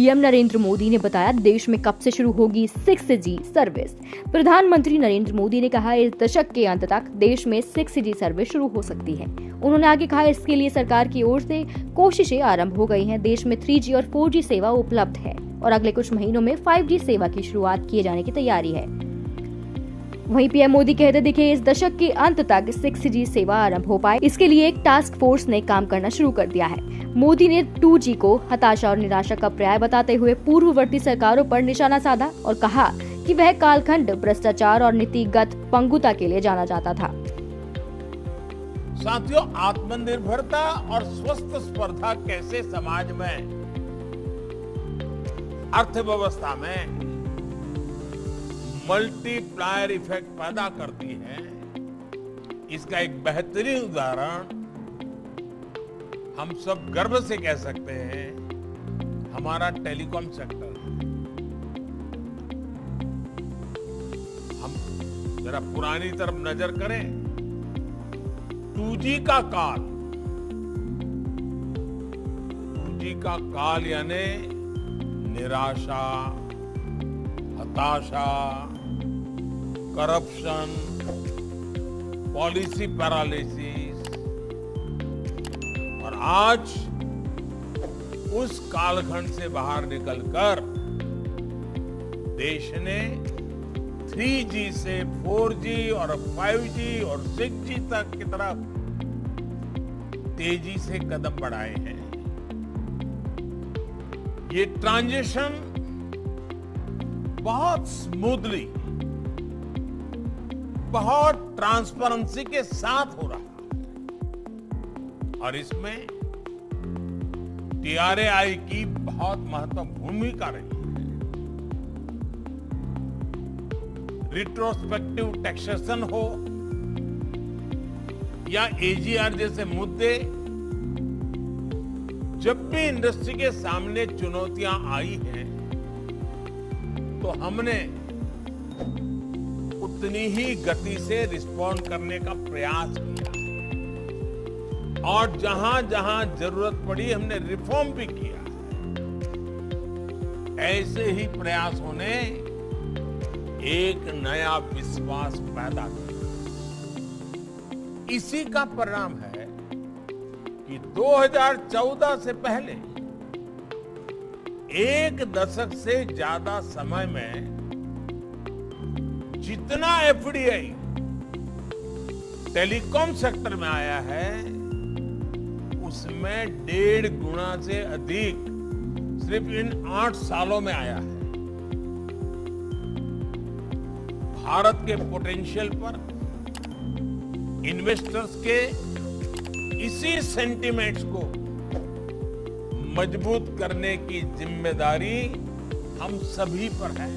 PM Narendra Modi ने बताया देश में कब से शुरू होगी 6G सर्विस। प्रधानमंत्री नरेंद्र मोदी ने कहा इस दशक के अंत तक देश में 6G सर्विस शुरू हो सकती है। उन्होंने आगे कहा इसके लिए सरकार की ओर से कोशिशें आरंभ हो गई हैं। देश में 3G और 4G सेवा उपलब्ध है और अगले कुछ महीनों में 5G सेवा की शुरुआत किए जाने की तैयारी है। वहीं पीएम मोदी कहते दिखे इस दशक के अंत तक 6G सेवा आरंभ हो पाए, इसके लिए एक टास्क फोर्स ने काम करना शुरू कर दिया है। मोदी ने 2G को हताशा और निराशा का पर्याय बताते हुए पूर्ववर्ती सरकारों पर निशाना साधा और कहा कि वह कालखंड भ्रष्टाचार और नीतिगत पंगुता के लिए जाना जाता था। साथियों, आत्मनिर्भरता और स्वस्थ स्पर्धा कैसे समाज में, अर्थव्यवस्था में मल्टीप्लायर इफेक्ट पैदा करती है, इसका एक बेहतरीन उदाहरण हम सब गर्व से कह सकते हैं हमारा टेलीकॉम सेक्टर है। हम जरा पुरानी तरफ नजर करें, 2G का काल यानी निराशा, हताशा, करप्शन, पॉलिसी पैरालिसिस, और आज उस कालखंड से बाहर निकलकर देश ने 3G से 4G और 5G और 6G तक की तरफ तेजी से कदम बढ़ाए हैं। ये ट्रांजिशन बहुत स्मूथली, बहुत ट्रांसपेरेंसी के साथ हो रहा है और इसमें TRAI की बहुत महत्वपूर्ण भूमिका रही है। रिट्रोस्पेक्टिव टैक्सेशन हो या AGR जैसे मुद्दे, जब भी इंडस्ट्री के सामने चुनौतियां आई हैं तो हमने उतनी ही गति से रिस्पॉन्ड करने का प्रयास किया और जहां जहां जरूरत पड़ी हमने रिफॉर्म भी किया। ऐसे ही प्रयासों ने एक नया विश्वास पैदा किया। इसी का परिणाम है कि 2014 से पहले एक दशक से ज्यादा समय में जितना FDI टेलीकॉम सेक्टर में आया है उसमें 1.5 गुना से अधिक सिर्फ इन 8 सालों में आया है। भारत के पोटेंशियल पर इन्वेस्टर्स के इसी सेंटिमेंट्स को मजबूत करने की जिम्मेदारी हम सभी पर है।